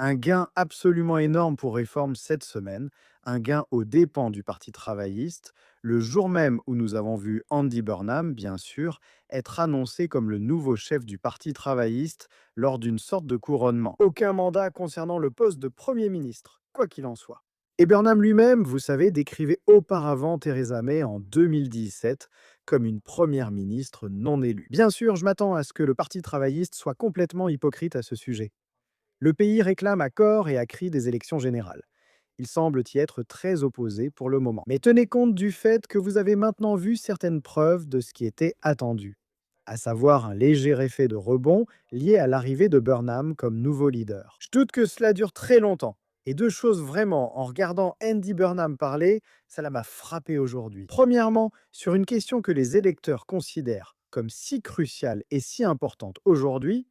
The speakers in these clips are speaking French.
Un gain absolument énorme pour Réforme cette semaine, un gain aux dépens du Parti travailliste, le jour même où nous avons vu Andy Burnham, bien sûr, être annoncé comme le nouveau chef du Parti travailliste lors d'une sorte de couronnement. Aucun mandat concernant le poste de Premier ministre, quoi qu'il en soit. Et Burnham lui-même, vous savez, décrivait auparavant Theresa May en 2017 comme une première ministre non élue. Bien sûr, je m'attends à ce que le Parti travailliste soit complètement hypocrite à ce sujet. Le pays réclame à corps et à cri des élections générales. Il semble y être très opposé pour le moment. Mais tenez compte du fait que vous avez maintenant vu certaines preuves de ce qui était attendu, à savoir un léger effet de rebond lié à l'arrivée de Burnham comme nouveau leader. Je doute que cela dure très longtemps. Et deux choses vraiment, en regardant Andy Burnham parler, cela m'a frappé aujourd'hui. Premièrement, sur une question que les électeurs considèrent comme si cruciale et si importante aujourd'hui,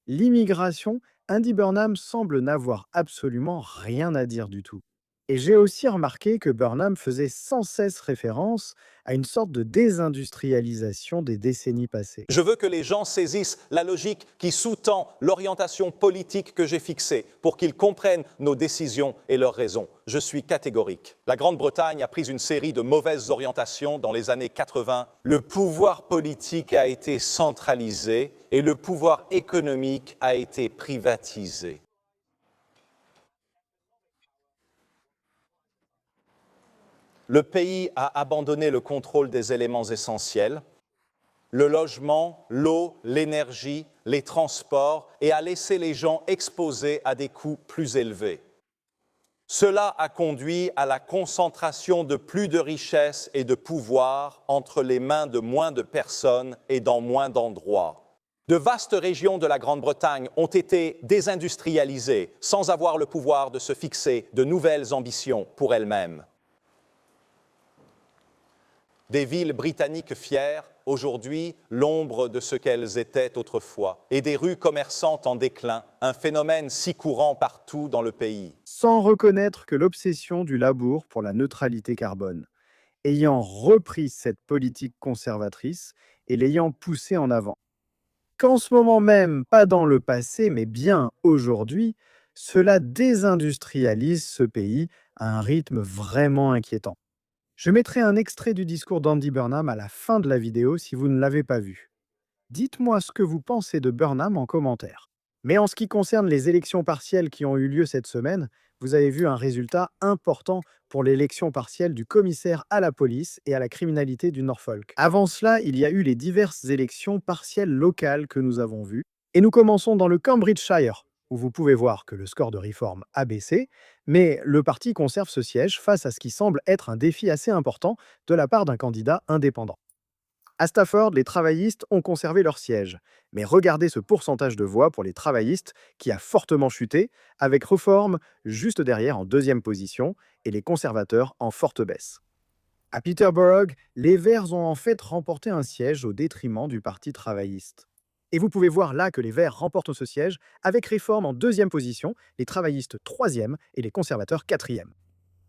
l'immigration, Andy Burnham semble n'avoir absolument rien à dire du tout. Et j'ai aussi remarqué que Burnham faisait sans cesse référence à une sorte de désindustrialisation des décennies passées. Je veux que les gens saisissent la logique qui sous-tend l'orientation politique que j'ai fixée pour qu'ils comprennent nos décisions et leurs raisons. Je suis catégorique. La Grande-Bretagne a pris une série de mauvaises orientations dans les années 80. Le pouvoir politique a été centralisé et le pouvoir économique a été privatisé. Le pays a abandonné le contrôle des éléments essentiels, le logement, l'eau, l'énergie, les transports, et a laissé les gens exposés à des coûts plus élevés. Cela a conduit à la concentration de plus de richesses et de pouvoir entre les mains de moins de personnes et dans moins d'endroits. De vastes régions de la Grande-Bretagne ont été désindustrialisées sans avoir le pouvoir de se fixer de nouvelles ambitions pour elles-mêmes. Des villes britanniques fières, aujourd'hui l'ombre de ce qu'elles étaient autrefois, et des rues commerçantes en déclin, un phénomène si courant partout dans le pays. Sans reconnaître que l'obsession du Labour pour la neutralité carbone, ayant repris cette politique conservatrice et l'ayant poussée en avant. Qu'en ce moment même, pas dans le passé, mais bien aujourd'hui, cela désindustrialise ce pays à un rythme vraiment inquiétant. Je mettrai un extrait du discours d'Andy Burnham à la fin de la vidéo si vous ne l'avez pas vu. Dites-moi ce que vous pensez de Burnham en commentaire. Mais en ce qui concerne les élections partielles qui ont eu lieu cette semaine, vous avez vu un résultat important pour l'élection partielle du commissaire à la police et à la criminalité du Norfolk. Avant cela, il y a eu les diverses élections partielles locales que nous avons vues. Et nous commençons dans le Cambridgeshire, où vous pouvez voir que le score de Reform a baissé, mais le parti conserve ce siège face à ce qui semble être un défi assez important de la part d'un candidat indépendant. À Stafford, les travaillistes ont conservé leur siège. Mais regardez ce pourcentage de voix pour les travaillistes qui a fortement chuté, avec Reform juste derrière en deuxième position et les conservateurs en forte baisse. À Peterborough, les Verts ont en fait remporté un siège au détriment du Parti travailliste. Et vous pouvez voir là que les Verts remportent ce siège avec Reform en deuxième position, les travaillistes troisième et les conservateurs quatrième.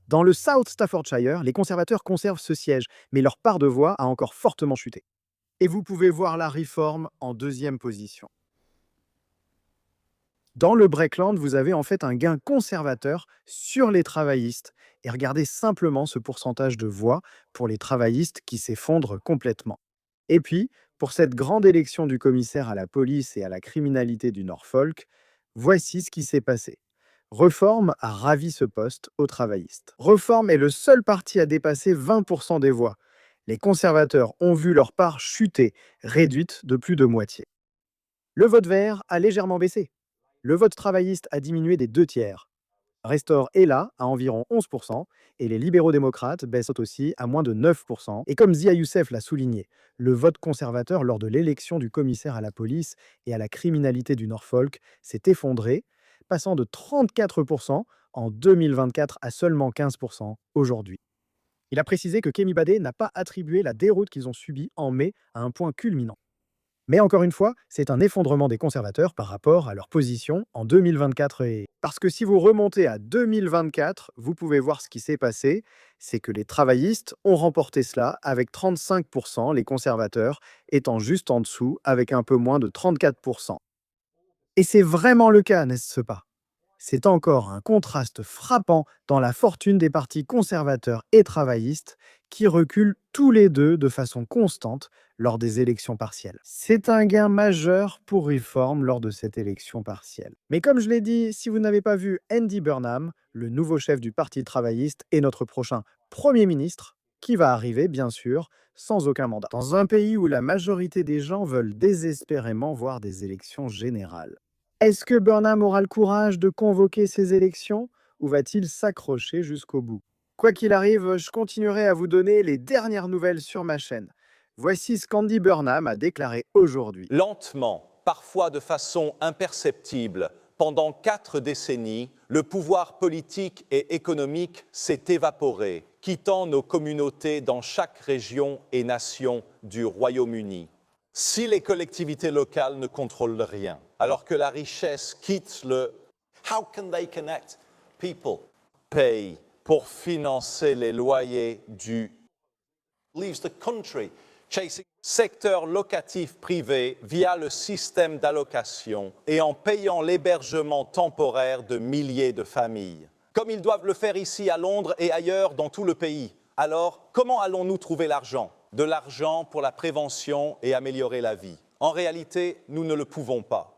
Dans le South Staffordshire, les conservateurs conservent ce siège, mais leur part de voix a encore fortement chuté. Et vous pouvez voir la Reform en deuxième position. Dans le Breckland, vous avez en fait un gain conservateur sur les travaillistes. Et regardez simplement ce pourcentage de voix pour les travaillistes qui s'effondre complètement. Et puis, pour cette grande élection du commissaire à la police et à la criminalité du Norfolk, voici ce qui s'est passé. Reform a ravi ce poste aux travaillistes. Reform est le seul parti à dépasser 20% des voix. Les conservateurs ont vu leur part chuter, réduite de plus de moitié. Le vote vert a légèrement baissé. Le vote travailliste a diminué des 2/3. Restore est là à environ 11%, et les libéraux-démocrates baissent aussi à moins de 9%. Et comme Zia Youssef l'a souligné, le vote conservateur lors de l'élection du commissaire à la police et à la criminalité du Norfolk s'est effondré, passant de 34% en 2024 à seulement 15% aujourd'hui. Il a précisé que Kemi Badé n'a pas attribué la déroute qu'ils ont subie en mai à un point culminant. Mais encore une fois, c'est un effondrement des conservateurs par rapport à leur position en 2024. Parce que si vous remontez à 2024, vous pouvez voir ce qui s'est passé. C'est que les travaillistes ont remporté cela avec 35%, les conservateurs étant juste en dessous avec un peu moins de 34%. Et c'est vraiment le cas, n'est-ce pas? C'est encore un contraste frappant dans la fortune des partis conservateurs et travaillistes qui reculent tous les deux de façon constante lors des élections partielles. C'est un gain majeur pour Reform lors de cette élection partielle. Mais comme je l'ai dit, si vous n'avez pas vu Andy Burnham, le nouveau chef du Parti travailliste et notre prochain Premier ministre, qui va arriver bien sûr sans aucun mandat, dans un pays où la majorité des gens veulent désespérément voir des élections générales. Est-ce que Burnham aura le courage de convoquer ces élections ou va-t-il s'accrocher jusqu'au bout? Quoi qu'il arrive, je continuerai à vous donner les dernières nouvelles sur ma chaîne. Voici ce qu'Andy Burnham a déclaré aujourd'hui. Lentement, parfois de façon imperceptible, pendant 4 décennies, le pouvoir politique et économique s'est évaporé, quittant nos communautés dans chaque région et nation du Royaume-Uni. Si les collectivités locales ne contrôlent rien, alors que la richesse quitte le How can they connect people? Paye pour financer les loyers du leaves the country chasing secteur locatif privé via le système d'allocation et en payant l'hébergement temporaire de milliers de familles, comme ils doivent le faire ici à Londres et ailleurs dans tout le pays. Alors, comment allons-nous trouver l'argent? De l'argent pour la prévention et améliorer la vie. En réalité, nous ne le pouvons pas.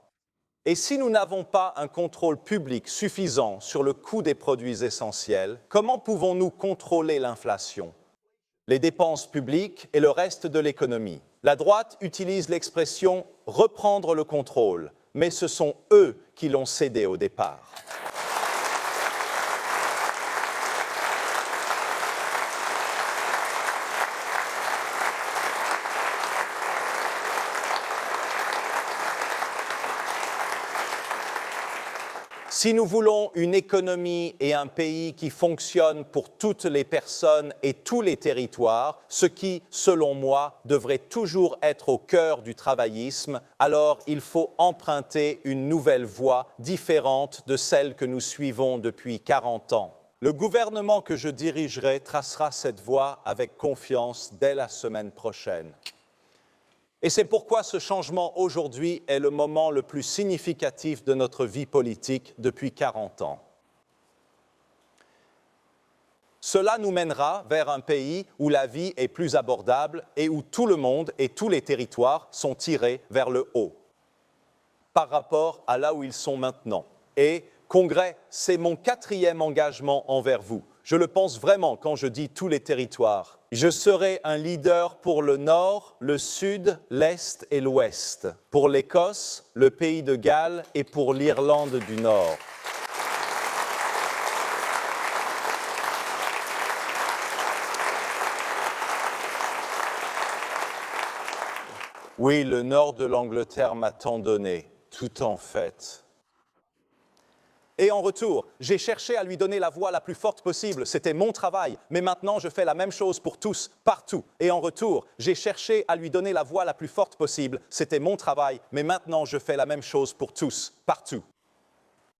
Et si nous n'avons pas un contrôle public suffisant sur le coût des produits essentiels, comment pouvons-nous contrôler l'inflation, les dépenses publiques et le reste de l'économie? La droite utilise l'expression « reprendre le contrôle », mais ce sont eux qui l'ont cédé au départ. Si nous voulons une économie et un pays qui fonctionnent pour toutes les personnes et tous les territoires, ce qui, selon moi, devrait toujours être au cœur du travaillisme, alors il faut emprunter une nouvelle voie différente de celle que nous suivons depuis 40 ans. Le gouvernement que je dirigerai tracera cette voie avec confiance dès la semaine prochaine. Et c'est pourquoi ce changement aujourd'hui est le moment le plus significatif de notre vie politique depuis 40 ans. Cela nous mènera vers un pays où la vie est plus abordable et où tout le monde et tous les territoires sont tirés vers le haut par rapport à là où ils sont maintenant. Et, Congrès, c'est mon 4e engagement envers vous. Je le pense vraiment quand je dis tous les territoires. Je serai un leader pour le Nord, le Sud, l'Est et l'Ouest, pour l'Écosse, le Pays de Galles et pour l'Irlande du Nord. Oui, le nord de l'Angleterre m'a tant donné, tout en fait. Et en retour, j'ai cherché à lui donner la voix la plus forte possible. C'était mon travail. Mais maintenant, je fais la même chose pour tous, partout. Et en retour, j'ai cherché à lui donner la voix la plus forte possible. C'était mon travail. Mais maintenant, je fais la même chose pour tous, partout.